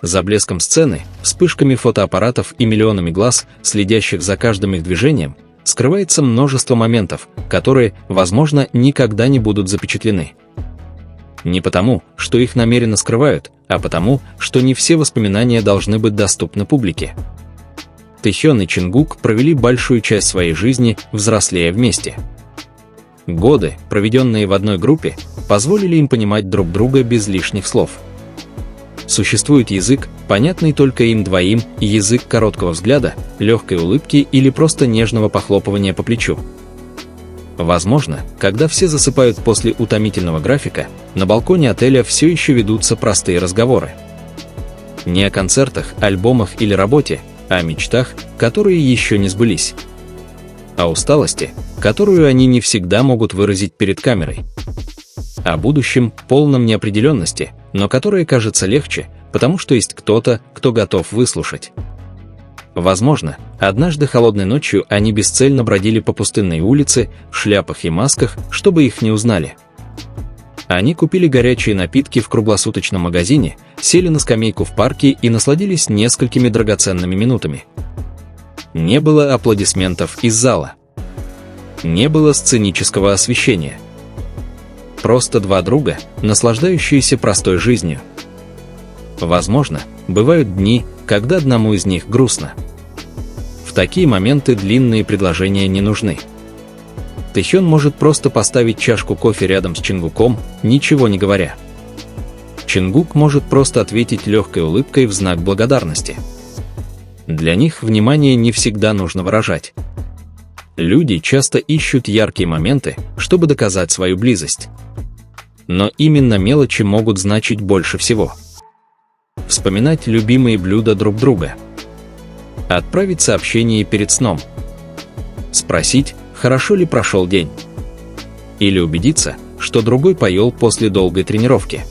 За блеском сцены, вспышками фотоаппаратов и миллионами глаз, следящих за каждым их движением, скрывается множество моментов, которые, возможно, никогда не будут запечатлены. Не потому, что их намеренно скрывают, а потому, что не все воспоминания должны быть доступны публике. Тэхён и Чингук провели большую часть своей жизни, взрослея вместе. Годы, проведенные в одной группе, позволили им понимать друг друга без лишних слов. Существует язык, понятный только им двоим, и язык короткого взгляда, легкой улыбки или просто нежного похлопывания по плечу. Возможно, когда все засыпают после утомительного графика, на балконе отеля все еще ведутся простые разговоры. Не о концертах, альбомах или работе, а о мечтах, которые еще не сбылись. О усталости, которую они не всегда могут выразить перед камерой. О будущем, полном неопределенности, но которое кажется легче, потому что есть кто-то, кто готов выслушать. Возможно, однажды холодной ночью они бесцельно бродили по пустынной улице, в шляпах и масках, чтобы их не узнали. Они купили горячие напитки в круглосуточном магазине, сели на скамейку в парке и насладились несколькими драгоценными минутами. Не было аплодисментов из зала. Не было сценического освещения. Просто два друга, наслаждающиеся простой жизнью. Возможно, бывают дни, когда одному из них грустно. В такие моменты длинные предложения не нужны. Тэхён может просто поставить чашку кофе рядом с Чингуком, ничего не говоря. Чингук может просто ответить легкой улыбкой в знак благодарности. Для них внимание не всегда нужно выражать. Люди часто ищут яркие моменты, чтобы доказать свою близость. Но именно мелочи могут значить больше всего. Вспоминать любимые блюда друг друга. Отправить сообщение перед сном. Спросить, хорошо ли прошел день. Или убедиться, что другой поел после долгой тренировки.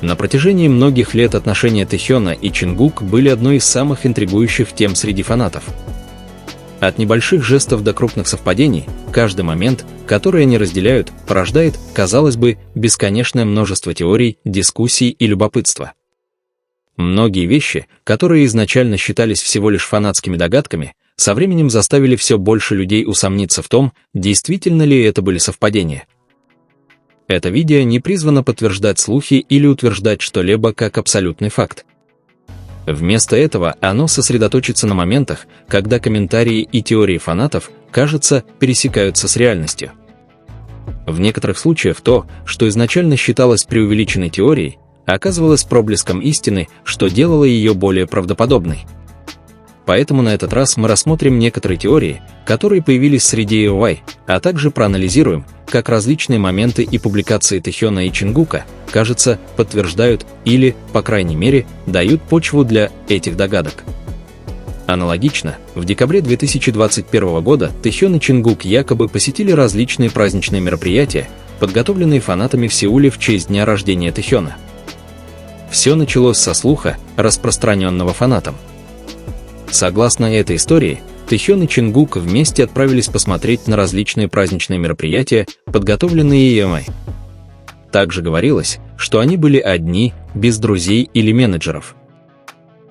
На протяжении многих лет отношения Тэхёна и Чингук были одной из самых интригующих тем среди фанатов. От небольших жестов до крупных совпадений, каждый момент, который они разделяют, порождает, казалось бы, бесконечное множество теорий, дискуссий и любопытства. Многие вещи, которые изначально считались всего лишь фанатскими догадками, со временем заставили все больше людей усомниться в том, действительно ли это были совпадения. Это видео не призвано подтверждать слухи или утверждать что-либо как абсолютный факт. Вместо этого оно сосредоточится на моментах, когда комментарии и теории фанатов, кажется, пересекаются с реальностью. В некоторых случаях то, что изначально считалось преувеличенной теорией, оказывалось проблеском истины, что делало ее более правдоподобной. Поэтому на этот раз мы рассмотрим некоторые теории, которые появились среди AOI, а также проанализируем, как различные моменты и публикации Тэхёна и Чингука, кажется, подтверждают или, по крайней мере, дают почву для этих догадок. Аналогично, в декабре 2021 года Тэхён и Чингук якобы посетили различные праздничные мероприятия, подготовленные фанатами в Сеуле в честь дня рождения Тэхёна. Все началось со слуха, распространенного фанатом. Согласно этой истории, Тэхён и Чингук вместе отправились посмотреть на различные праздничные мероприятия, подготовленные EMI. Также говорилось, что они были одни, без друзей или менеджеров.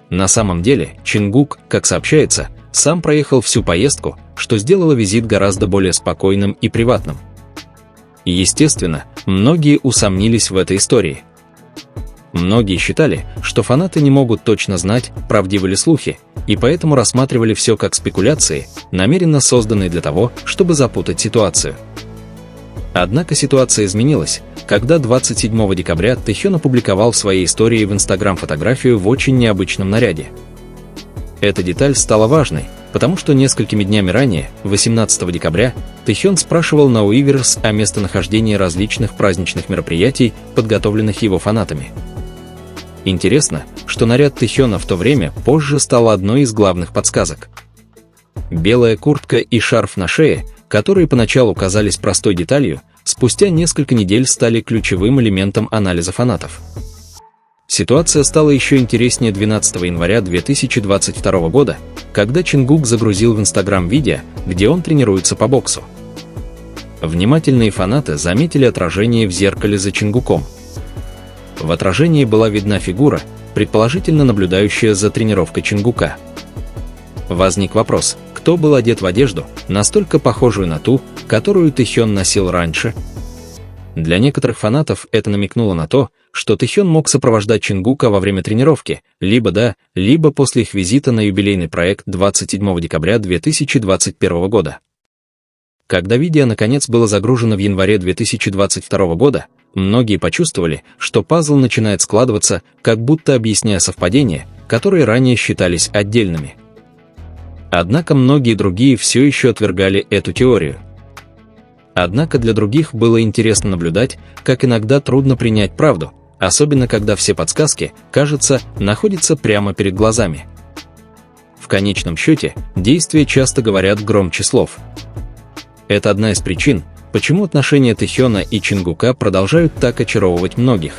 На самом деле, Чингук, как сообщается, сам проехал всю поездку, что сделало визит гораздо более спокойным и приватным. И, естественно, многие усомнились в этой истории. Многие считали, что фанаты не могут точно знать, правдивы ли слухи, и поэтому рассматривали все как спекуляции, намеренно созданные для того, чтобы запутать ситуацию. Однако ситуация изменилась, когда 27 декабря Тэхён опубликовал в своей истории в Instagram фотографию в очень необычном наряде. Эта деталь стала важной, потому что несколькими днями ранее, 18 декабря, Тэхён спрашивал на Уиверс о местонахождении различных праздничных мероприятий, подготовленных его фанатами. Интересно, что наряд Тэхёна в то время позже стал одной из главных подсказок. Белая куртка и шарф на шее, которые поначалу казались простой деталью, спустя несколько недель стали ключевым элементом анализа фанатов. Ситуация стала еще интереснее 12 января 2022 года, когда Чингук загрузил в Instagram видео, где он тренируется по боксу. Внимательные фанаты заметили отражение в зеркале за Чингуком. В отражении была видна фигура, предположительно наблюдающая за тренировкой Чингука. Возник вопрос, кто был одет в одежду, настолько похожую на ту, которую Тэхён носил раньше? Для некоторых фанатов это намекнуло на то, что Тэхён мог сопровождать Чингука во время тренировки, либо до, либо после их визита на юбилейный проект 27 декабря 2021 года. Когда видео наконец было загружено в январе 2022 года, многие почувствовали, что пазл начинает складываться, как будто объясняя совпадения, которые ранее считались отдельными. Однако многие другие все еще отвергали эту теорию. Однако для других было интересно наблюдать, как иногда трудно принять правду, особенно когда все подсказки, кажется, находятся прямо перед глазами. В конечном счете, действия часто говорят громче слов. Это одна из причин, почему отношения Тэхёна и Чингука продолжают так очаровывать многих.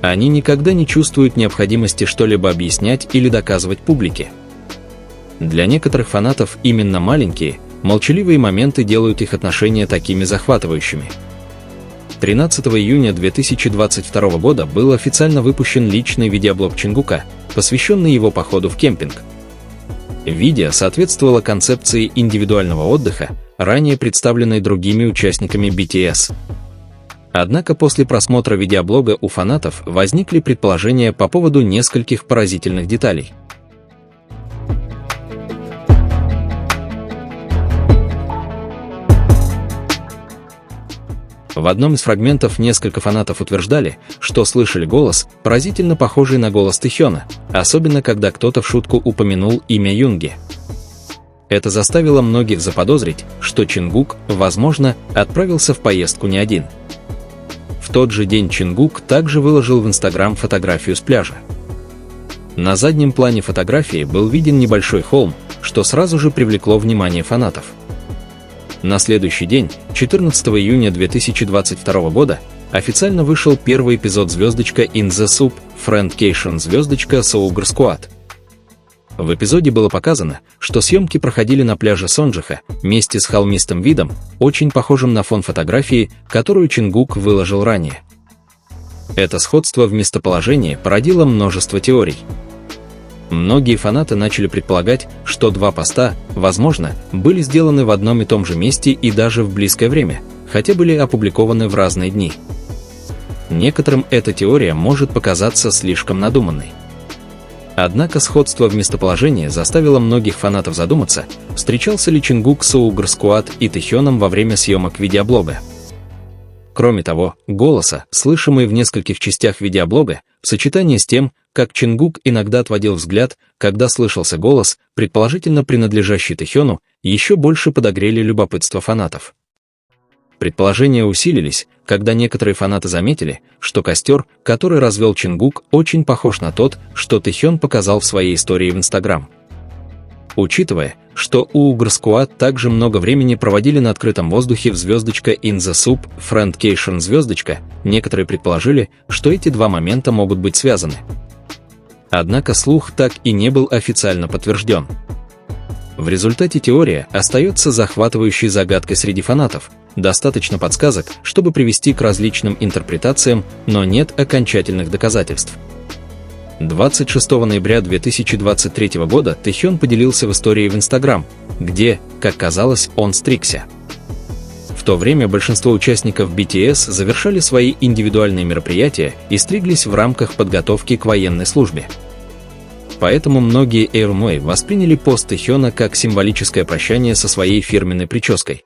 Они никогда не чувствуют необходимости что-либо объяснять или доказывать публике. Для некоторых фанатов именно маленькие, молчаливые моменты делают их отношения такими захватывающими. 13 июня 2022 года был официально выпущен личный видеоблог Чингука, посвященный его походу в кемпинг. Видео соответствовало концепции индивидуального отдыха, ранее представленной другими участниками BTS. Однако после просмотра видеоблога у фанатов возникли предположения по поводу нескольких поразительных деталей. В одном из фрагментов несколько фанатов утверждали, что слышали голос, поразительно похожий на голос Тэхёна, особенно когда кто-то в шутку упомянул имя Юнги. Это заставило многих заподозрить, что Чингук, возможно, отправился в поездку не один. В тот же день Чингук также выложил в Instagram фотографию с пляжа. На заднем плане фотографии был виден небольшой холм, что сразу же привлекло внимание фанатов. На следующий день, 14 июня 2022 года, официально вышел первый эпизод «In the Soup» Friendcation Sougr Squad. В эпизоде было показано, что съемки проходили на пляже Сонджиха, месте с холмистым видом, очень похожим на фон фотографии, которую Чингук выложил ранее. Это сходство в местоположении породило множество теорий. Многие фанаты начали предполагать, что два поста, возможно, были сделаны в одном и том же месте и даже в близкое время, хотя были опубликованы в разные дни. Некоторым эта теория может показаться слишком надуманной. Однако сходство в местоположении заставило многих фанатов задуматься, встречался ли Чингук с Sougr Squad и Тэхёном во время съемок видеоблога. Кроме того, голоса, слышимые в нескольких частях видеоблога, в сочетании с тем, как Чингук иногда отводил взгляд, когда слышался голос, предположительно принадлежащий Тэхёну, еще больше подогрели любопытство фанатов. Предположения усилились, когда некоторые фанаты заметили, что костер, который развел Чингук, очень похож на тот, что Тэхён показал в своей истории в Instagram. Учитывая, что Sougr Squad также много времени проводили на открытом воздухе в In the Soup Friendcation некоторые предположили, что эти два момента могут быть связаны. Однако слух так и не был официально подтвержден. В результате теория остается захватывающей загадкой среди фанатов. Достаточно подсказок, чтобы привести к различным интерпретациям, но нет окончательных доказательств. 26 ноября 2023 года Тэхён поделился в истории в Instagram, где, как казалось, он стригся. В то время большинство участников BTS завершали свои индивидуальные мероприятия и стриглись в рамках подготовки к военной службе. Поэтому многие ARMY восприняли пост Тэхёна как символическое прощание со своей фирменной прической.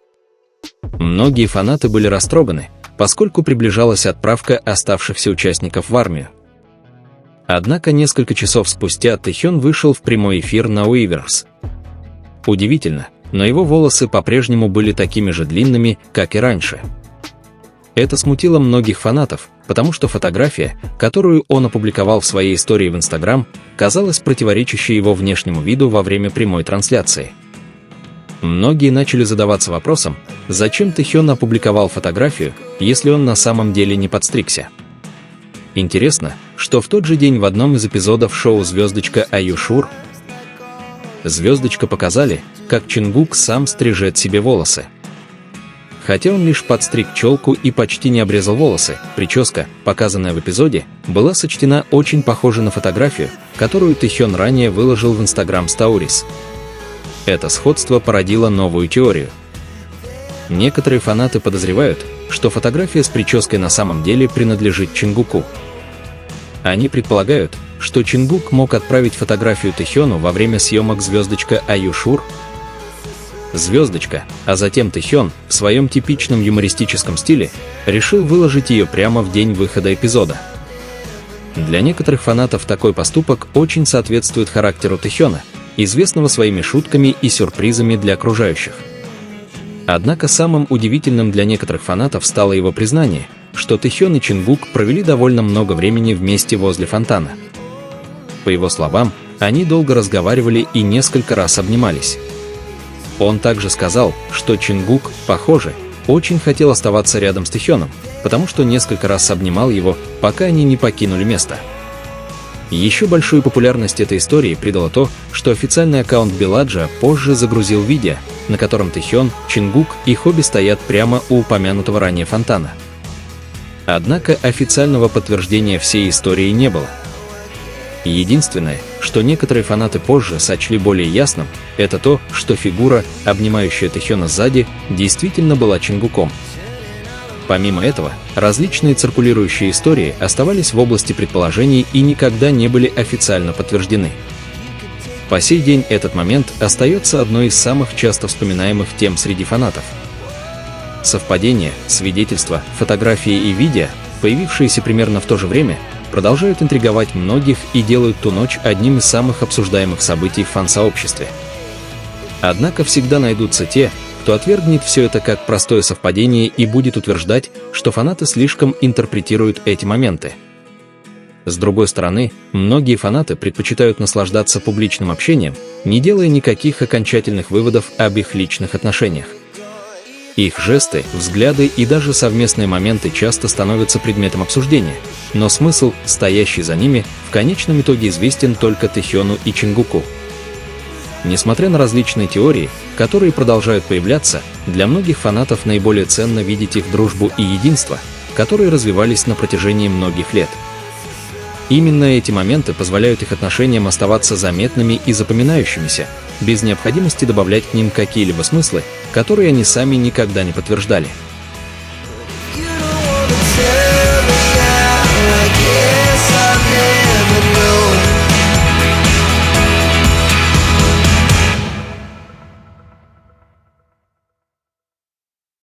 Многие фанаты были растроганы, поскольку приближалась отправка оставшихся участников в армию. Однако несколько часов спустя Тэхён вышел в прямой эфир на Weverse. Удивительно, но его волосы по-прежнему были такими же длинными, как и раньше. Это смутило многих фанатов, потому что фотография, которую он опубликовал в своей истории в Instagram, казалась противоречащей его внешнему виду во время прямой трансляции. Многие начали задаваться вопросом, зачем Тэхён опубликовал фотографию, если он на самом деле не подстригся. Интересно, что в тот же день в одном из эпизодов шоу «Are You Sure?» показали, как Чингук сам стрижет себе волосы. Хотя он лишь подстриг челку и почти не обрезал волосы, прическа, показанная в эпизоде, была сочтена очень похожей на фотографию, которую Тэхён ранее выложил в Instagram Stories. Это сходство породило новую теорию. Некоторые фанаты подозревают, что фотография с прической на самом деле принадлежит Чингуку. Они предполагают, что Чингук мог отправить фотографию Тэхёну во время съемок «Звездочка Are You Sure?», «Звездочка», а затем Тэхён в своем типичном юмористическом стиле решил выложить ее прямо в день выхода эпизода. Для некоторых фанатов такой поступок очень соответствует характеру Тэхёна, известного своими шутками и сюрпризами для окружающих. Однако самым удивительным для некоторых фанатов стало его признание, что Тэхён и Чингук провели довольно много времени вместе возле фонтана. По его словам, они долго разговаривали и несколько раз обнимались. Он также сказал, что Чингук, похоже, очень хотел оставаться рядом с Тэхёном, потому что несколько раз обнимал его, пока они не покинули место. Еще большую популярность этой истории придало то, что официальный аккаунт Беладжа позже загрузил видео, на котором Тэхён, Чингук и Хобби стоят прямо у упомянутого ранее фонтана. Однако официального подтверждения всей истории не было. Единственное, что некоторые фанаты позже сочли более ясным, это то, что фигура, обнимающая Тэхёна сзади, действительно была Чингуком. Помимо этого, различные циркулирующие истории оставались в области предположений и никогда не были официально подтверждены. По сей день этот момент остается одной из самых часто вспоминаемых тем среди фанатов. Совпадения, свидетельства, фотографии и видео, появившиеся примерно в то же время, продолжают интриговать многих и делают ту ночь одним из самых обсуждаемых событий в фан-сообществе. Однако всегда найдутся те, кто отвергнет все это как простое совпадение и будет утверждать, что фанаты слишком интерпретируют эти моменты. С другой стороны, многие фанаты предпочитают наслаждаться публичным общением, не делая никаких окончательных выводов об их личных отношениях. Их жесты, взгляды и даже совместные моменты часто становятся предметом обсуждения, но смысл, стоящий за ними, в конечном итоге известен только Тэхёну и Чингуку. Несмотря на различные теории, которые продолжают появляться, для многих фанатов наиболее ценно видеть их дружбу и единство, которые развивались на протяжении многих лет. Именно эти моменты позволяют их отношениям оставаться заметными и запоминающимися, без необходимости добавлять к ним какие-либо смыслы, которые они сами никогда не подтверждали.